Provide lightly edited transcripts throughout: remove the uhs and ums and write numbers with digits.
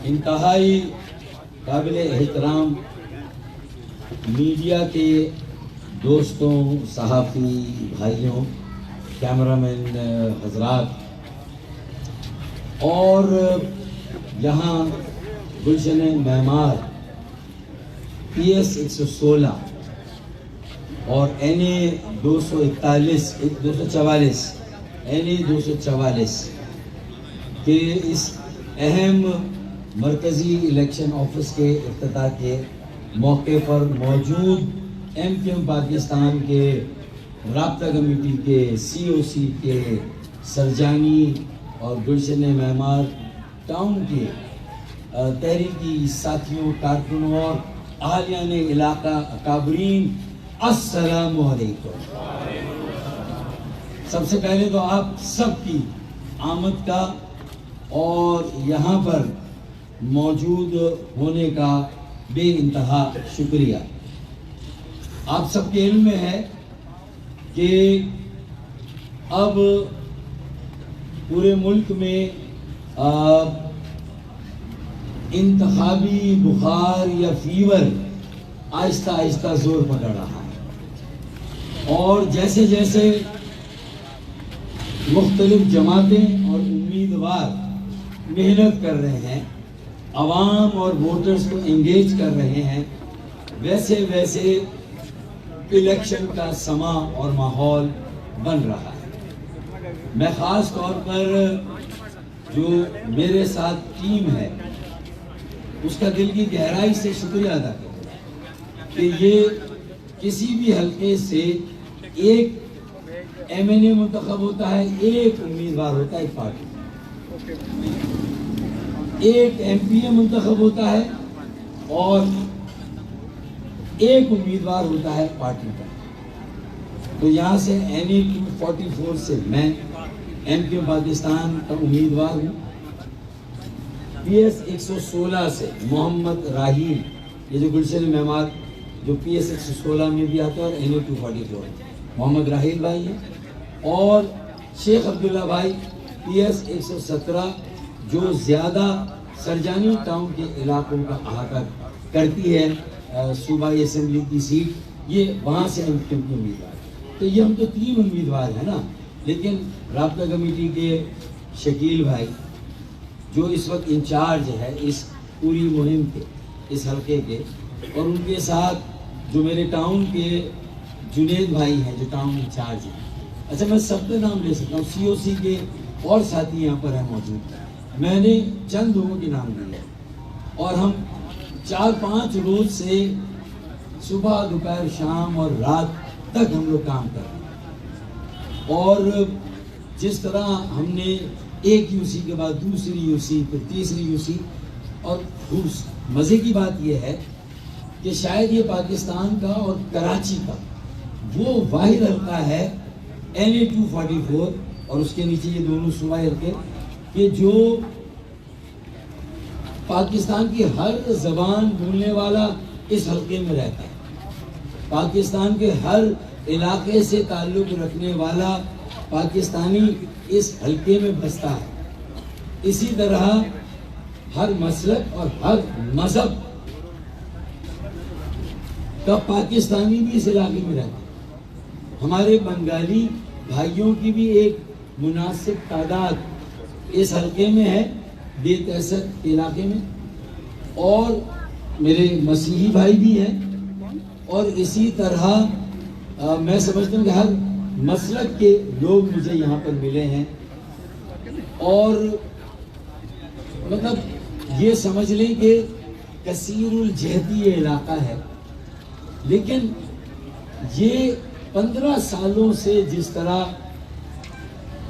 انتہائی قابل احترام میڈیا کے دوستوں، صحافی بھائیوں، کیمرہ مین حضرات، اور یہاں گلشن معمار PS 116 اور NA 244 کے اس اہم مرکزی الیکشن آفس کے افتتاح کے موقع پر موجود MQM پاکستان کے رابطہ کمیٹی کے COC کے سرجانی اور گلشن معمار ٹاؤن کے تحریکی ساتھیوں، کارکنوں اور اہالیان علاقہ اکابرین، السلام علیکم۔ سب سے پہلے تو آپ سب کی آمد کا اور یہاں پر موجود ہونے کا بے انتہا شکریہ۔ آپ سب کے علم میں ہے کہ اب پورے ملک میں انتخابی بخار یا فیور آہستہ آہستہ زور پکڑ رہا ہے، اور جیسے جیسے مختلف جماعتیں اور امیدوار محنت کر رہے ہیں، عوام اور ووٹرز کو انگیج کر رہے ہیں، ویسے ویسے الیکشن کا سما اور ماحول بن رہا ہے۔ میں خاص طور پر جو میرے ساتھ ٹیم ہے اس کا دل کی گہرائی سے شکریہ ادا کرتا ہوں کہ یہ کسی بھی حلقے سے ایک MNA منتخب ہوتا ہے، ایک امیدوار ہوتا ہے ایک پارٹی، ایک MPA منتخب ہوتا ہے اور ایک امیدوار ہوتا ہے پارٹی کا۔ تو یہاں سے NA 244 سے میں MQM پاکستان کا امیدوار ہوں، PS 116 سے محمد راہیل، یہ جو گلشن معمار جو PS 116 میں بھی آتا ہے، اور NA 244 محمد راہیل بھائی ہیں، اور شیخ عبداللہ بھائی PS 117 جو زیادہ سرجانی ٹاؤن کے علاقوں کا احاطہ کرتی ہے، صوبائی اسمبلی کی سیٹ، یہ وہاں سے MQM کے امیدوار ہیں۔ تو یہ ہم تو 3 امیدوار ہیں نا، لیکن رابطہ کمیٹی کے شکیل بھائی جو اس وقت انچارج ہے اس پوری مہم کے، اس حلقے کے، اور ان کے ساتھ جو میرے ٹاؤن کے جنید بھائی ہیں جو ٹاؤن انچارج ہیں۔ اچھا، میں سب کے نام لے سکتا ہوں، COC کے اور ساتھی یہاں پر ہیں موجود، میں نے چند لوگوں کے نام لیے، اور ہم 4-5 روز سے صبح، دوپہر، شام اور رات تک ہم لوگ کام کر رہے ہیں، اور جس طرح ہم نے ایک UC کے بعد دوسری UC، پھر تیسری UC، اور مزے کی بات یہ ہے کہ شاید یہ پاکستان کا اور کراچی کا وہ واحد حلقہ ہے NA 244 اور اس کے نیچے یہ دونوں صوبائی حلقے کہ جو پاکستان کی ہر زبان بولنے والا اس حلقے میں رہتا ہے، پاکستان کے ہر علاقے سے تعلق رکھنے والا پاکستانی اس حلقے میں بستا ہے۔ اسی طرح ہر مسلک اور ہر مذہب کا پاکستانی بھی اس علاقے میں رہتا ہے۔ ہمارے بنگالی بھائیوں کی بھی ایک مناسب تعداد اس حلقے میں ہے، بیت اسد علاقے میں، اور میرے مسیحی بھائی بھی ہیں، اور اسی طرح میں سمجھتا ہوں کہ ہر مسلک کے لوگ مجھے یہاں پر ملے ہیں، اور مطلب یہ سمجھ لیں کہ کثیر الجہتی یہ علاقہ ہے، لیکن یہ 15 سالوں سے جس طرح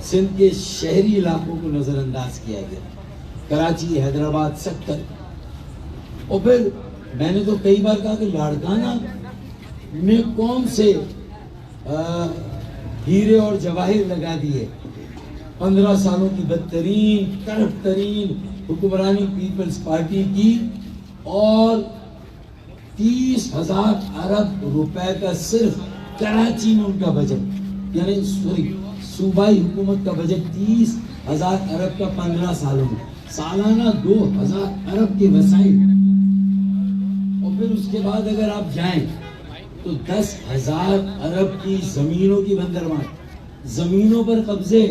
سندھ کے شہری علاقوں کو نظر انداز کیا گیا، کراچی، حیدرآباد، سکر، اور پھر میں نے تو کئی بار کہا کہ لاڑکانہ میں کون سے ہیرے اور جواہر لگا دیے، 15 سالوں کی بدترین، کرپٹ ترین حکمرانی پیپلز پارٹی کی، اور 30,000 ارب روپے کا صرف کراچی میں ان کا بجٹ، یعنی صوبائی حکومت کا بجٹ 10,000 ارب کا 15 سالوں میں، سالانہ 2,000 ارب کے وسائل، اور پھر اس کے بعد اگر آپ جائیں تو 10,000 ارب کی زمینوں کی بندرمار، زمینوں پر قبضے،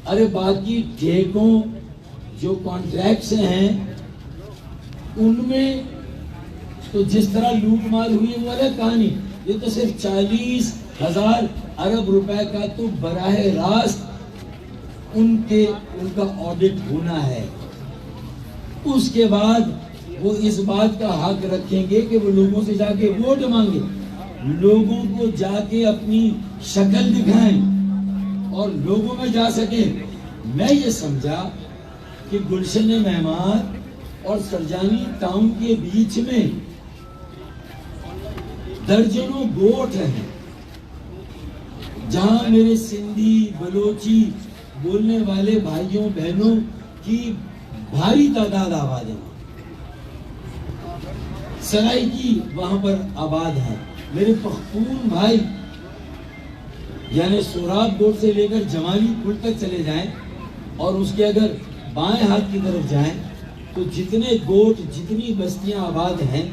ارے باقی ٹھیکوں جو کانٹریکٹس ہیں ان میں تو جس طرح لوٹ مار ہوئی ہے وہ الگ کہانی، یہ تو صرف 40,000 ارب روپے کا تو براہ راست ان کا آڈٹ ہونا ہے۔ اس کے بعد وہ اس بات کا حق رکھیں گے کہ وہ لوگوں سے جا کے ووٹ مانگے، لوگوں کو جا کے اپنی شکل دکھائیں اور لوگوں میں جا سکیں۔ میں یہ سمجھا کہ گلشن معمار اور سرجانی ٹاؤن کے بیچ میں درجنوں گوٹھ ہیں جہاں میرے سندھی بلوچی بولنے والے بھائیوں بہنوں کی بھاری تعداد آباد ہے، سرائکی وہاں پر آباد ہے۔ میرے پختون بھائی یعنی سوراب گوٹ سے لے کر جمالی پل تک چلے جائیں اور اس کے اگر بائیں ہاتھ کی طرف جائیں تو جتنے گوٹ جتنی بستیاں آباد ہیں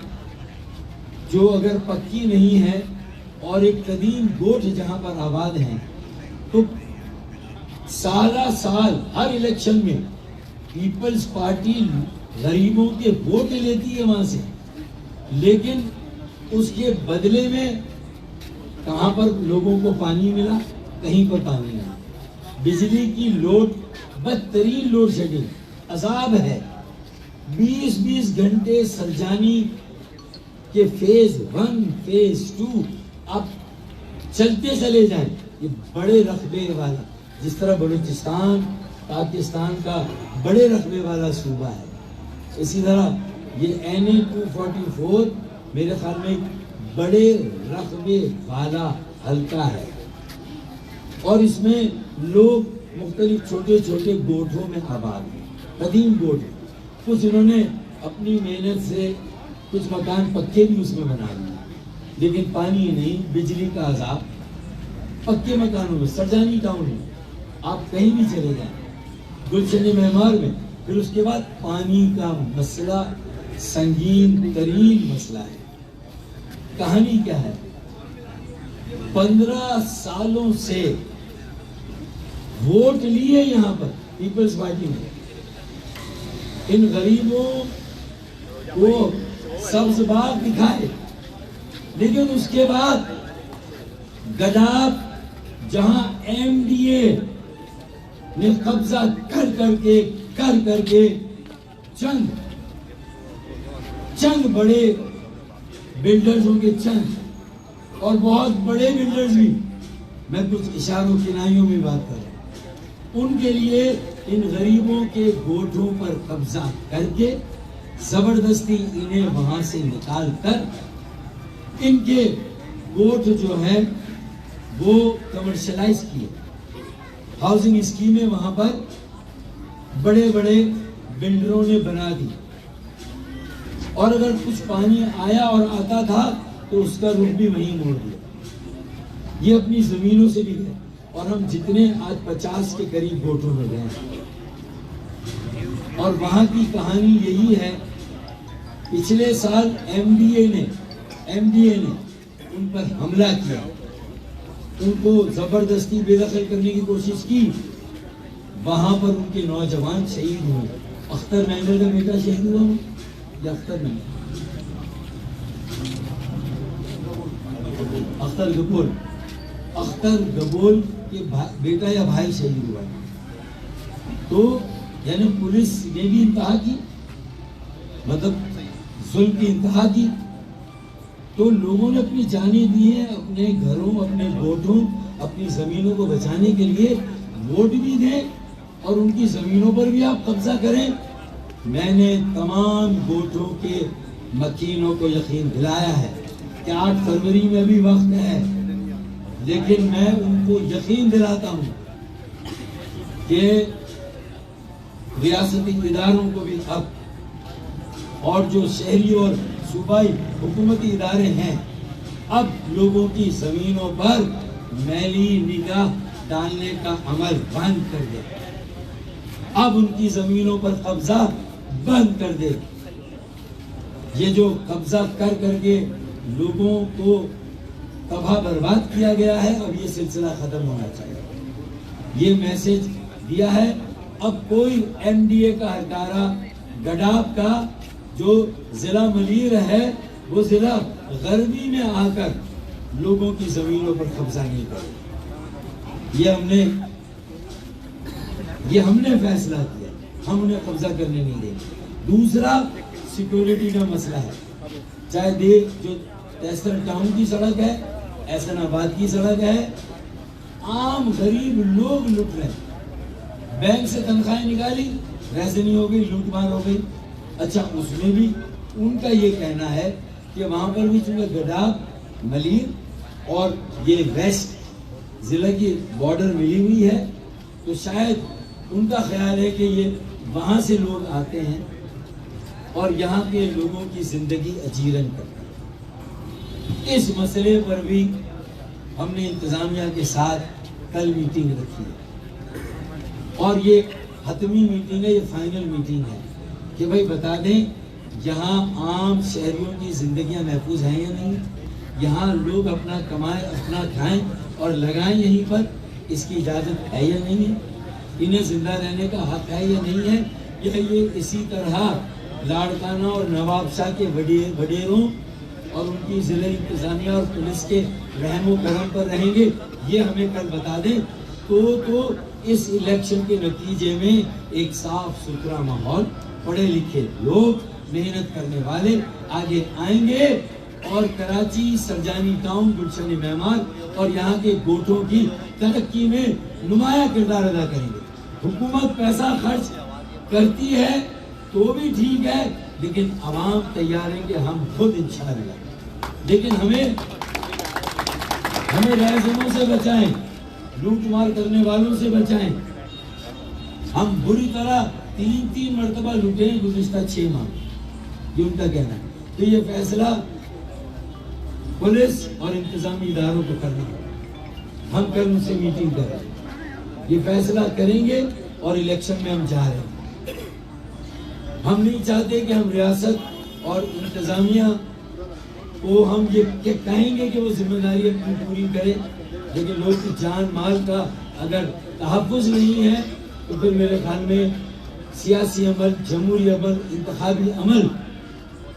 جو اگر پکی نہیں ہے اور ایک قدیم گوٹ جہاں پر آباد ہیں، تو سالہ سال ہر الیکشن میں پیپلز پارٹی غریبوں کے ووٹ لیتی ہے وہاں سے، لیکن اس کے بدلے میں کہاں پر لوگوں کو پانی ملا؟ کہیں پر پانی ملا۔ بجلی کی لوڈ، بدترین لوڈ شیڈنگ، عذاب ہے۔ 20 گھنٹے سرجانی کہ فیز 1 فیز 2 اب چلتے چلے جائیں۔ یہ بڑے رقبے والا، جس طرح بلوچستان پاکستان کا بڑے رقبے والا صوبہ ہے، اسی طرح یہ NA 244 میرے خیال میں بڑے رقبے والا حلقہ ہے، اور اس میں لوگ مختلف چھوٹے چھوٹے گوٹھوں میں آباد ہیں، قدیم گوٹھ، کچھ انہوں نے اپنی محنت سے کچھ مکان پکے بھی اس میں بنا لیے، لیکن پانی نہیں، بجلی کا عذاب، پکے مکانوں میں۔ سرجانی ٹاؤن میں آپ کہیں بھی چلے جائیں، گلشن معمار میں، پھر اس کے بعد پانی کا مسئلہ سنگین ترین مسئلہ ہے۔ کہانی کیا ہے؟ 15 سالوں سے ووٹ لیے یہاں پر پیپلز پارٹی نے، ان غریبوں کو سبز باغ دکھائے، لیکن اس کے بعد گداب جہاں MDA نے قبضہ کر کے چند بڑے بلڈرزوں کے چند اور بہت بڑے بلڈرز بھی، میں کچھ اشاروں کنائیوں میں بات کر رہا ہوں، ان کے لیے ان غریبوں کے گوٹھوں پر قبضہ کر کے زبردستی انہیں وہاں سے نکال کر ان کے گوٹھ جو ہے وہ کمرشلائز کیے، ہاؤسنگ اسکیمیں وہاں پر بڑے بڑے بلڈروں نے بنا دی، اور اگر کچھ پانی آیا اور آتا تھا تو اس کا رخ بھی وہیں موڑ دیا۔ یہ اپنی زمینوں سے بھی گئے، اور ہم جتنے آج 50 کے قریب گوٹھوں میں گئے، اور وہاں کی کہانی یہی ہے۔ پچھلے سال MDA نے ان پر حملہ کیا، ان کو زبردستی بے دخل کرنے کی کوشش کی، وہاں پر ان کے نوجوان شہید ہوئے۔ اختر مینگل کا بیٹا شہید ہوا، یا اختر گبول کے بیٹا یا بھائی شہید ہوا، تو یعنی پولیس نے بھی انتہا کی، مطلب ظلم کی انتہا کی، تو لوگوں نے اپنی جانیں دی ہیں، اپنے گھروں، اپنے گوٹھوں، اپنی زمینوں کو بچانے کے لیے ووٹ بھی دیں اور ان کی زمینوں پر بھی آپ قبضہ کریں۔ میں نے تمام گوٹھوں کے مکینوں کو یقین دلایا ہے کہ 8 فروری میں بھی وقت ہے، لیکن میں ان کو یقین دلاتا ہوں کہ ریاستی اداروں کو بھی اب، اور جو شہری اور صوبائی حکومتی ادارے ہیں، اب لوگوں کی زمینوں پر میلی نگاہ ڈالنے کا عمل بند کر دیں۔ اب ان کی زمینوں پر قبضہ بند کر دے. یہ جو قبضہ کر کے لوگوں کو تباہ برباد کیا گیا ہے، اب یہ سلسلہ ختم ہونا چاہیے. یہ میسج دیا ہے. اب کوئی این ڈی اے کا ہرکارہ گڈاب کا جو ضلع ملیر ہے وہ ضلع غربی میں آ کر لوگوں کی زمینوں پر قبضہ نہیں کرے. یہ ہم نے فیصلہ کیا، ہم انہیں قبضہ کرنے نہیں دیں گے. دوسرا سیکیورٹی کا مسئلہ ہے. چاہے جو تیسر ٹاؤن کی سڑک ہے، احسن آباد کی سڑک ہے، عام غریب لوگ لٹ رہے ہیں. بینک سے تنخواہیں نکالی، ریزنی ہو گئی، لوٹ مار ہو گئی. اچھا، اس میں بھی ان کا یہ کہنا ہے کہ وہاں پر بھی چونکہ گڈاب، ملیر اور یہ ویسٹ ضلع کی بارڈر ملی ہوئی ہے، تو شاید ان کا خیال ہے کہ یہ وہاں سے لوگ آتے ہیں اور یہاں کے لوگوں کی زندگی اجیرن کرتے ہیں. اس مسئلے پر بھی ہم نے انتظامیہ کے ساتھ کل میٹنگ رکھی ہے، اور یہ حتمی میٹنگ ہے، یہ فائنل میٹنگ ہے کہ بھائی بتا دیں یہاں عام شہریوں کی زندگیاں محفوظ ہیں یا نہیں، یہاں لوگ اپنا کمائیں، اپنا کھائیں اور لگائیں یہیں پر، اس کی اجازت ہے یا نہیں ہے، انہیں زندہ رہنے کا حق ہے یا نہیں ہے، یا یہ اسی طرح لاڑکانہ اور نواب شاہ کے وڈیروں اور ان کی ضلع انتظامیہ اور پولیس کے رحم و کرم پر رہیں گے. یہ ہمیں کل بتا دیں تو اس الیکشن کے نتیجے میں ایک صاف ستھرا ماحول، پڑھے لکھے لوگ، محنت کرنے والے آگے آئیں گے اور کراچی، سرجانی ٹاؤن، گلشن معمار اور یہاں کے گوٹوں کی ترقی میں نمایاں کردار ادا کریں گے. حکومت پیسہ خرچ کرتی ہے تو بھی ٹھیک ہے، لیکن عوام تیار ہیں کہ ہم خود انشاءاللہ، لیکن ہمیں رائزنوں سے بچائیں، لوٹ مار کرنے والوں سے بچائیں. ہم بری طرح 3 مرتبہ لوٹے ہیں گزشتہ 6 ماہ، یہ ان کا کہنا ہے. تو یہ فیصلہ پولیس اور انتظامی اداروں کو کرنا ہے. ہم کل ان سے میٹنگ کر رہے ہیں، یہ فیصلہ کریں گے اور الیکشن میں ہم جا رہے ہیں. ہم نہیں چاہتے کہ ہم ریاست اور انتظامیہ کو ہم یہ کہیں گے کہ وہ ذمہ داری اپنی پوری کرے، لیکن لوگ کی جان مال کا اگر تحفظ نہیں ہے تو پھر میرے خیال میں سیاسی عمل، جمہوری عمل، انتخابی عمل،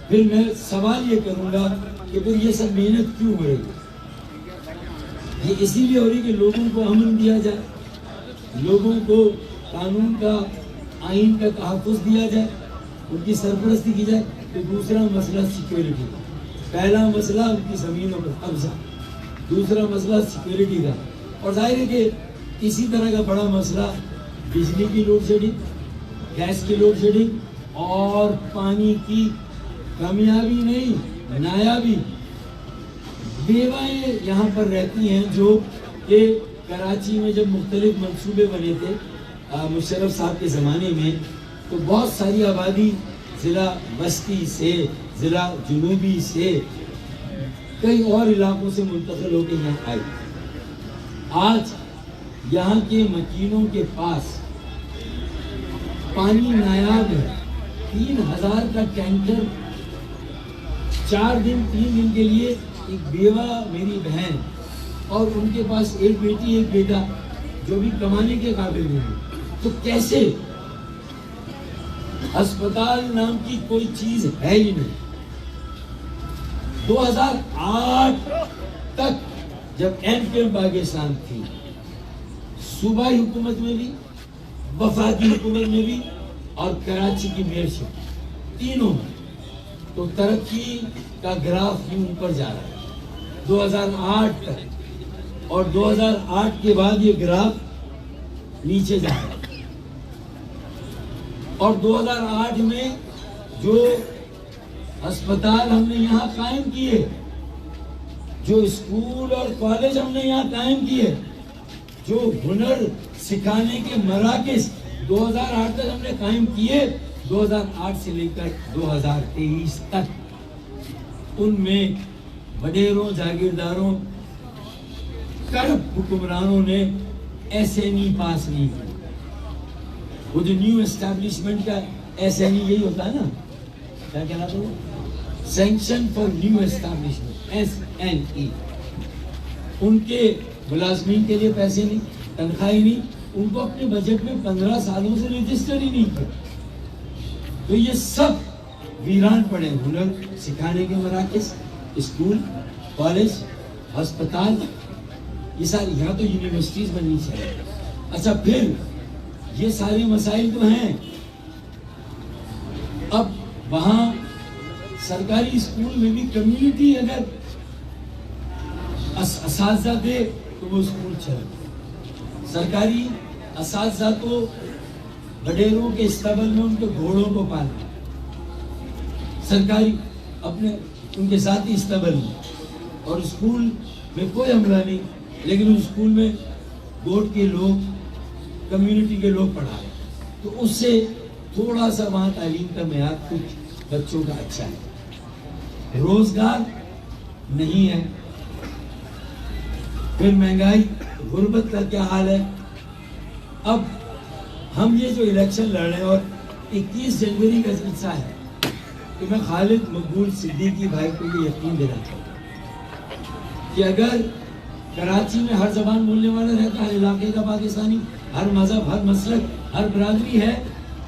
پھر میں سوال یہ کروں گا کہ پھر یہ سب محنت کیوں ہو رہی ہے؟ یہ اسی لیے ہو رہی کہ لوگوں کو امن دیا جائے، لوگوں کو قانون کا، آئین کا تحفظ دیا جائے، ان کی سرپرستی کی جائے. تو دوسرا مسئلہ سیکیورٹی کا. پہلا مسئلہ ان کی زمینوں پر قبضہ، دوسرا مسئلہ سیکیورٹی کا. اور ظاہر ہے کہ اسی طرح کا بڑا مسئلہ بجلی کی لوڈ شیڈنگ، گیس کی لوڈ شیڈنگ اور پانی کی کمیابی نہیں، نایابی. بیوائیں یہاں پر رہتی ہیں جو کہ کراچی میں جب مختلف منصوبے بنے تھے مشرف صاحب کے زمانے میں، تو بہت ساری آبادی ضلع بستی سے، ضلع جنوبی سے، کئی اور علاقوں سے منتقل ہو کے یہاں آئی. آج یہاں کے مکینوں کے پاس پانی نایاب ہے. 3000 کا ٹینکر 3 دن کے لیے. ایک بیوہ میری بہن اور ان کے پاس ایک بیٹی ایک بیٹا جو بھی کمانے کے قابل نہیں ہے، تو کیسے؟ اسپتال نام کی کوئی چیز ہے ہی نہیں. 2008 تک جب ایم کیو ایم پاکستان تھی، صوبائی حکومت میں بھی، وفاقی حکومت میں بھی اور کراچی کی میئرشپ، تینوں میں، تو ترقی کا گراف یوں اوپر جا رہا ہے 2008 تک، اور 2008 کے بعد یہ گراف نیچے جا رہا ہے. اور 2008 میں جو ہسپتال ہم نے یہاں قائم کیے، جو اسکول اور کالج ہم نے یہاں قائم کیے، جو ہنر سکھانے کے مراکز 2008 تک ہم نے قائم کیے، 2008 سے لے کر 2023 تک ان میں وڈیروں، جاگیرداروں، کرپ حکمرانوں نے ایسے نہیں پاس نہیں کی. وہ جو نیو اسٹیبلشمنٹ کا SNE یہی ہوتا ہے نا, کیا کہلاتا ہے وہ, sanction for new establishment, SNE. ان کے ملازمین کے لیے پیسے نہیں, تنخواہ نہیں, ان کو اپنے بجٹ میں 15 سالوں سے رجسٹر ہی نہیں کیا. تو یہ سب ویران پڑے. ہنر سکھانے کے مراکز, اسکول, کالج, ہسپتال, یہ ساری, یہاں تو یونیورسٹیز بننی چاہیے. اچھا پھر یہ سارے مسائل تو ہیں. اب وہاں سرکاری اسکول میں بھی کمیونٹی اگر اساتذہ دے تو وہ اسکول چلے. سرکاری اساتذہ تو بڈیروں کے استبل میں ان کے گھوڑوں کو پالنا, سرکاری اپنے ان کے ذاتی استبل میں, اور اسکول میں کوئی عملہ نہیں, لیکن اس اسکول میں گوٹ کے لوگ, کمیونٹی کے لوگ پڑھا رہے. تو اس سے تھوڑا سا وہاں تعلیم کا معیار کچھ بچوں کا اچھا ہے. روزگار نہیں ہے. پھر مہنگائی, غربت کا کیا حال ہے. اب ہم یہ جو الیکشن لڑ رہے ہیں, اور 21 جنوری کا جلسہ ہے, تو میں خالد مقبول صدیقی بھائی کو یہ یقین دینا چاہتا ہوں کہ اگر کراچی میں ہر زبان بولنے والا رہتا, ہر علاقے کا پاکستانی, ہر مذہب, ہر مسلک, ہر برادری ہے,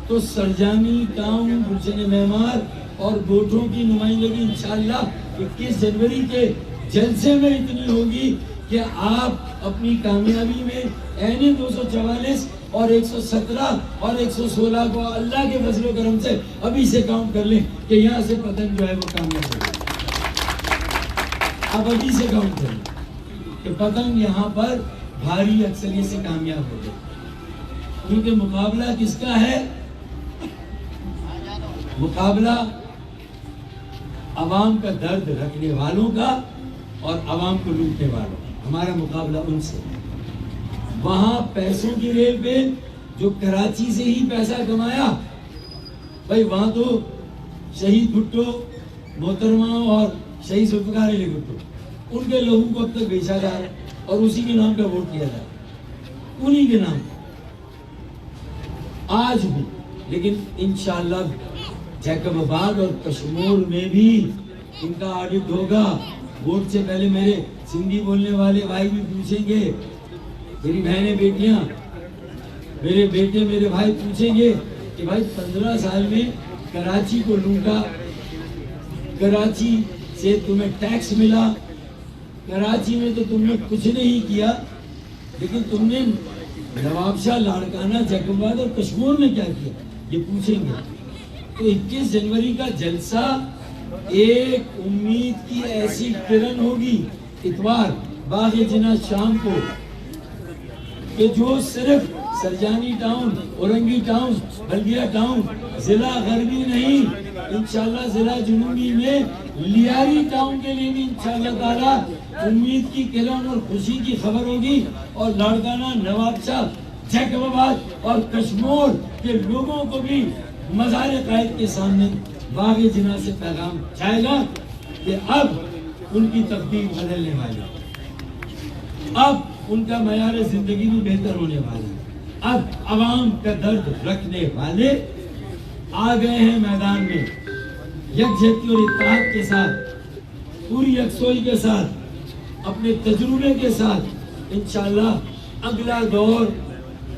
تو سرجانی, ٹاؤن, گلشن معمار اور گوٹھوں کی نمائندگی انشاءاللہ 21 جنوری کے جلسے میں اتنی ہوگی کہ آپ اپنی کامیابی میں عین 244 اور 117 اور 116 کو اللہ کے فضل و کرم سے ابھی سے کاؤنٹ کر لیں کہ یہاں سے پتنگ جو ہے وہ کامیاب ہو گئی. آپ ابھی سے کاؤنٹ کر لیں کہ پتنگ یہاں پر بھاری اکثریت سے کامیاب ہو گئی. کیونکہ مقابلہ کس کا ہے؟ مقابلہ عوام کا درد رکھنے والوں کا اور عوام کو لوٹنے والوں کا. ہمارا مقابلہ ان سے. وہاں پیسوں کی ریل پہ جو کراچی سے ہی پیسہ کمایا, بھائی وہاں تو شہید بھٹو, محترمہ اور شہید ذوالفقار علی بھٹو, ان کے لوگوں کو اب تک بیچا جا رہا ہے اور اسی کے نام کا ووٹ کیا جا رہا ہے, انہی کے نام آج بھی. لیکن انشاءاللہ جیکب آباد اور کشمور میں بھی ان کا آڈٹ ہوگا. ووٹ سے پہلے میرے سندھی بولنے والے بھائی بھی پوچھیں گے, میری بہنیں, بیٹیاں, میرے بیٹے, میرے بھائی پوچھیں گے کہ بھائی 15 سال میں کراچی کو لوٹا, کراچی سے تمہیں ٹیکس ملا, کراچی میں تو تم نے کچھ نہیں کیا, لیکن تم نے نواب شاہ, لاڑکانہ, جیکب آباد اور کشمیر میں کیا کیا, یہ پوچھیں گے. تو 21 جنوری کا جلسہ ایک امید کی ایسی کرن ہوگی اتوار باغ جناح شام کو, کہ جو صرف سرجانی ٹاؤن, اورنگی ٹاؤن, بلدیہ ٹاؤن, ضلع غربی نہیں, انشاءاللہ ضلع جنوبی میں لیاری ٹاؤن کے لیے بھی انشاءاللہ تعالیٰ امید کی کرن اور خوشی کی خبر ہوگی. اور لاڑکانہ, نواب شاہ, جیکب آباد اور کشمیر کے لوگوں کو بھی مزار قائد کے سامنے باغ جناح سے پیغام جائے گا کہ اب ان کی تقدیر بدلنے والی, اب ان کا معیار زندگی بھی بہتر ہونے والا ہے. اب عوام کا درد رکھنے والے آ گئے ہیں میدان میں, یکجہتی اور اتحاد کے ساتھ, پوری یکسوئی کے ساتھ, اپنے تجربے کے ساتھ. انشاءاللہ اگلا دور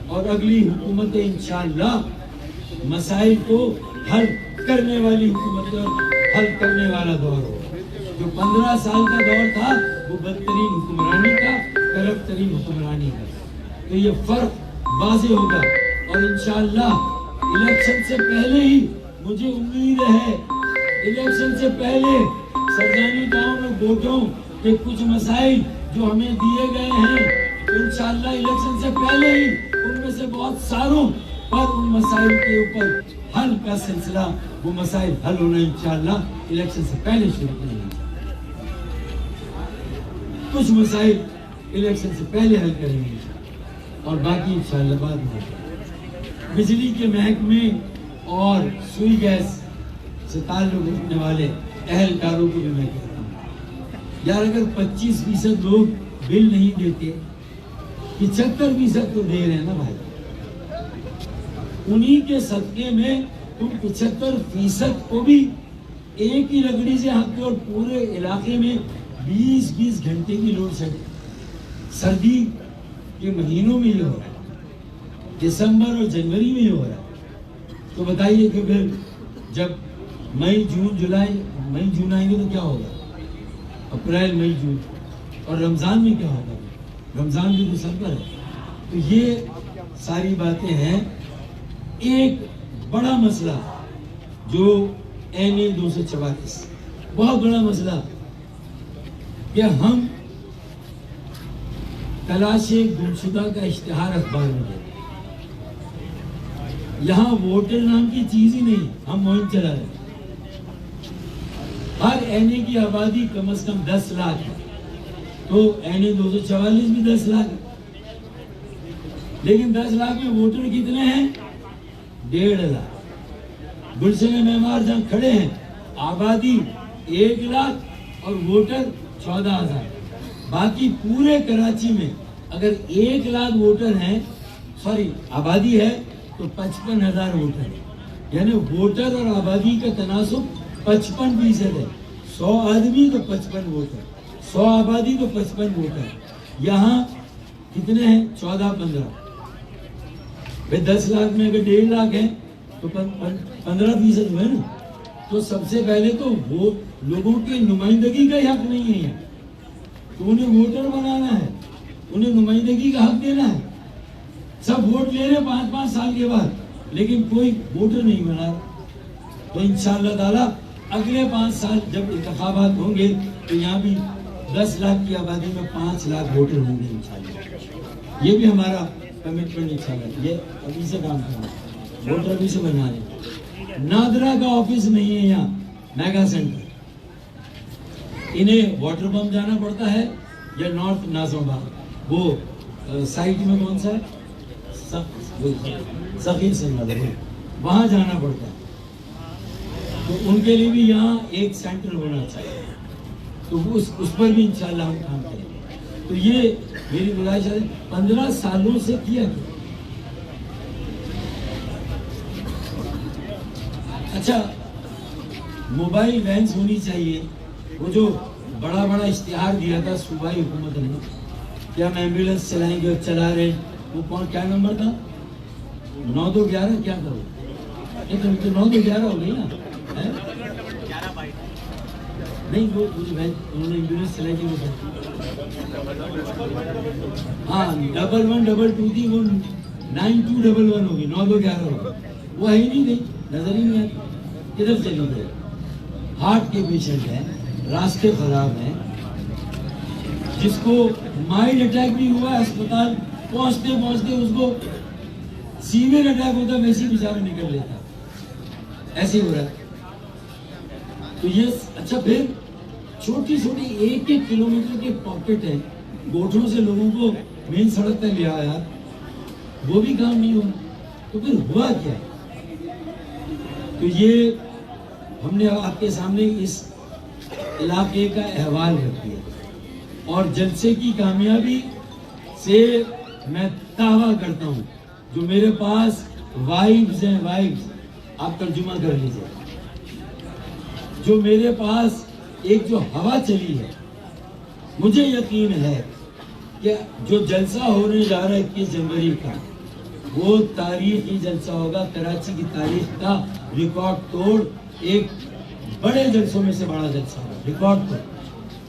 اور اگلی حکومت انشاءاللہ مسائل کو حل کرنے والی حکومت اور حل کرنے والا دور ہو. جو 15 سال کا دور تھا وہ بدترین حکمرانی کا, کرپٹ ترین حکمرانی کا. تو یہ فرق واضح ہوگا. اور انشاءاللہ الیکشن سے پہلے ہی مجھے امید ہے, الیکشن سے پہلے سرجانی ٹاؤن اور گوٹوں کے کچھ مسائل جو ہمیں دیے گئے ہیں, انشاءاللہ الیکشن سے پہلے ہی ان میں سے بہت ساروں پر ان مسائل کے اوپر حل کا سلسلہ, وہ مسائل حل ہونا انشاءاللہ الیکشن سے پہلے شروع کریں گے. کچھ مسائل الیکشن سے پہلے حل کریں گے اور باقی انشاءاللہ بعد میں. بجلی کے محکمے اور سوئی گیس سے تعلق رکھنے والے اہلکاروں کو بھی میں کہتا ہوں, یار اگر 25% لوگ بل نہیں دیتے, 75% تو دے رہے ہیں نا بھائی. انہی کے صدقے میں تم 75% کو بھی ایک ہی لکڑی سے ہانکتے اور پورے علاقے میں 20 گھنٹے کی لوڈ شیڈنگ. سردی کے مہینوں میں یہ ہو رہا ہے, دسمبر اور جنوری میں یہ ہو رہا ہے. تو بتائیے کہ پھر جب مئی جون آئیں گے تو کیا ہوگا؟ اپریل مئی جون. اور رمضان میں کیا ہوگا؟ رمضان بھی تو سر پر ہے. تو یہ ساری باتیں ہیں. ایک بڑا مسئلہ جو NA 244 بہت بڑا مسئلہ کہ ہم تلاش گمشدہ کا اشتہار اخبار میں دیتے. یہاں ووٹر نام کی چیز ہی نہیں. ہم مہم چلا رہے ہیں. ہر NA کی آبادی کم از کم 10 لاکھ ہے, تو NA 244 بھی 10 لاکھ ہے. لیکن 10 لاکھ میں ووٹر کتنے ہیں؟ 1.5 لاکھ. گلشن معمار جہاں کھڑے ہیں آبادی 1 لاکھ اور ووٹر 14,000. باقی پورے کراچی میں اگر 1 لاکھ ووٹر ہیں, آبادی ہے تو 55,000 ووٹر ہیں. یعنی ووٹر اور آبادی کا تناسب 55% ہے. 100 آدمی تو 55 ووٹر, 100 آبادی تو 55 ووٹر. یہاں کتنے ہیں؟ 14-15. 10 لاکھ میں اگر 1.5 لاکھ ہیں تو 15% ہوئے نا. تو سب سے پہلے تو وہ لوگوں کی نمائندگی کا ہی حق نہیں ہے, تو انہیں ووٹر بنانا ہے, انہیں نمائندگی کا حق دینا ہے. سب ووٹ لے رہے 5-5 سال کے بعد, لیکن کوئی ووٹر نہیں بنا. تو انشاءاللہ تعالیٰ اگلے 5 سال جب انتخابات ہوں گے تو یہاں بھی 10 لاکھ کی آبادی میں 5 لاکھ ووٹر ہوں گے انشاءاللہ. یہ بھی ہمارا کمٹمنٹ انشاءاللہ. یہ ابھی سے کام کرنا, ووٹر ابھی سے بنا رہے. نادرا کا آفس نہیں ہے یہاں, میگا سینٹر. انہیں واٹر پمپ جانا پڑتا ہے یا نارتھ نازم آباد, وہ سائٹ میں کون سا ہے, سخیر سے وہاں جانا پڑتا ہے. تو ان کے لیے بھی یہاں ایک سینٹر ہونا چاہیے. تو اس پر بھی انشاءاللہ ہم کام کریں گے. تو یہ میری گزارش ہے. 15 سالوں سے کیا گیا. اچھا, موبائل وینس ہونی چاہیے. وہ جو بڑا اشتہار دیا تھا صوبائی حکومت نے کہ ہم ایمبولینس چلائیں گے, اور چلا رہے. وہ کون, کیا نمبر تھا؟ 9211. کیا کرو, یہ تو 9211 ہو گئی نا. نہیں, وہ انہوں نے ایمبولینس چلائی تھی. ہاں, 1122 تھی, وہ 9211 ہوگی, 9211 ہوگی. وہ ہے ہی نہیں گئی, نظر ہی نہیں آتی. کدھر چلی گئی؟ ہارٹ کے پیشنٹ ہیں, راستے خراب ہیں, جس کو مائلڈ اٹیک بھی ہوا ہے, اسپتال پہنچتے اس کو سیویئر اٹیک ہوتا, ویسے بیچارہ نکل لیتا. ایسے ہی ہو رہا ہے. تو یہ اچھا, پھر چھوٹی 1 کلومیٹر کے پاکٹ ہیں, گوٹھوں سے لوگوں کو مین سڑک تک لے آیا, وہ بھی کام نہیں ہوا. تو پھر ہوا کیا؟ تو یہ ہم نے آپ کے سامنے اس علاقے کا احوال رکھ دیا, اور جلسے کی کامیابی سے میں دعویٰ کرتا ہوں. جو میرے پاس وائبز ہیں, وائبز آپ ترجمہ کر لیجیے. جو میرے پاس ایک جو ہوا چلی ہے, مجھے یقین ہے کہ جو جلسہ ہونے جا رہا ہے 21 جنوری کا, وہ تاریخی جلسہ ہوگا. کراچی کی تاریخ کا ریکارڈ توڑ, ایک بڑے جلسوں میں سے بڑا جلسہ ہوگا, ریکارڈ توڑ.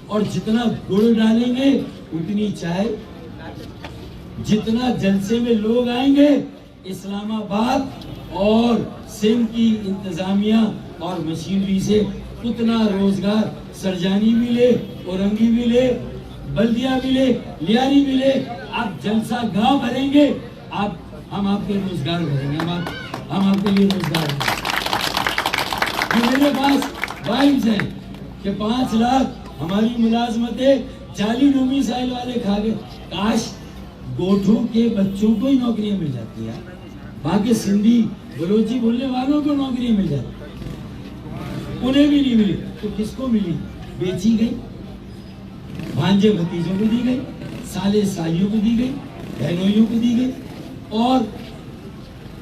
اور جتنا گڑ ڈالیں گے اتنی چائے, جتنا جلسے میں لوگ آئیں گے, اسلام آباد اور سندھ کی انتظامیہ اور مشینری سے اتنا روزگار سرجانی بھی لے, اورنگی بھی لے, بلدیہ بھی لے, لیاری بھی لے. آپ جلسہ گاؤں بھریں گے, ہم آپ کے روزگار بھریں گے, ہم آپ کے لیے روزگار بھریں گے. میرے پاس وائبز ہیں کہ 5 لاکھ ہماری ملازمتیں جعلی نومی سائل والے کھا گئے. کاش گوٹھوں کے بچوں کو ہی نوکریاں مل جاتی ہیں, باقی سندھی بلوچی بولنے والوں کو نوکریاں مل جاتی, انہیں بھی نہیں ملی. تو کس کو ملی؟ بیچی گئی, بھانجے بھتیجوں کو دی گئی, سالے سائیوں کو دی گئی, بہنوئیوں کو دی گئی. اور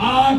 8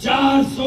400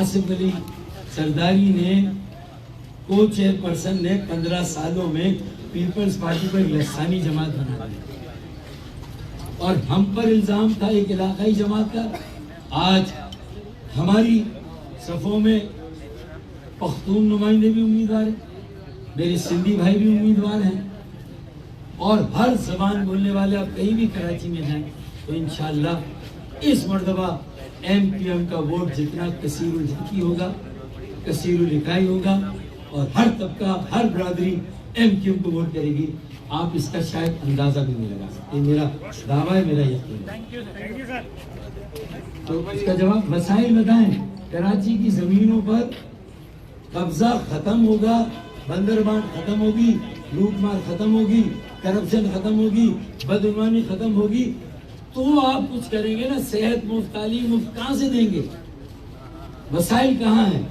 آصف علی سرداری نے کو چیئرپرسن نے 15 سالوں میں پیپلز پارٹی پر لسانی جماعت بنا دی اور ہم پر الزام تھا ایک علاقائی جماعت کا. آج ہماری صفوں میں پختون نمائندے بھی امیدوار ہیں, میرے سندھی بھائی بھی امیدوار ہیں, اور ہر زبان بولنے والے آپ کہیں بھی کراچی میں جائیں تو انشاءاللہ اس مرتبہ ایم پی ایم کا ووٹ جتنا کثیر الحقی ہوگا, کثیر الحقائی ہوگا, اور ہر طبقہ ہر برادری ایم کیو ایم کو ووٹ کرے گی. آپ اس کا شاید اندازہ بھی نہیں لگا سکتے, میرا دعویٰ ہے, میرا یقین ہے. تو اس کا جواب مسائل بتائیں. کراچی کی زمینوں پر قبضہ ختم ہوگا, بندربان ختم ہوگی, لوٹ مار ختم ہوگی, کرپشن ختم ہوگی, بدعنوانی ختم ہوگی, تو آپ کچھ کریں گے نا. صحت مفت, تعلیم مفت کہاں سے دیں گے؟ وسائل کہاں ہیں؟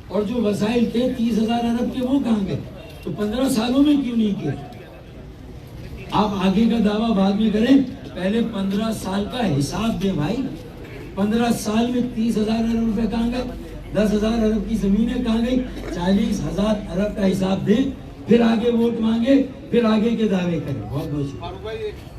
اور جو وسائل تھے 30,000 ارب کے وہ کہاں گئے؟ تو 15 سالوں میں کیوں نہیں کیے؟ آپ آگے کا دعویٰ بعد میں کریں, پہلے 15 سال کا حساب دیں بھائی. 15 سال میں 30,000 ارب روپے کہاں گئے؟ 10,000 ارب کی زمینیں کہاں گئی؟ 40,000 ارب کا حساب دیں, پھر آگے ووٹ مانگے, پھر آگے کے دعوے کریں. بہت بہت شکریہ.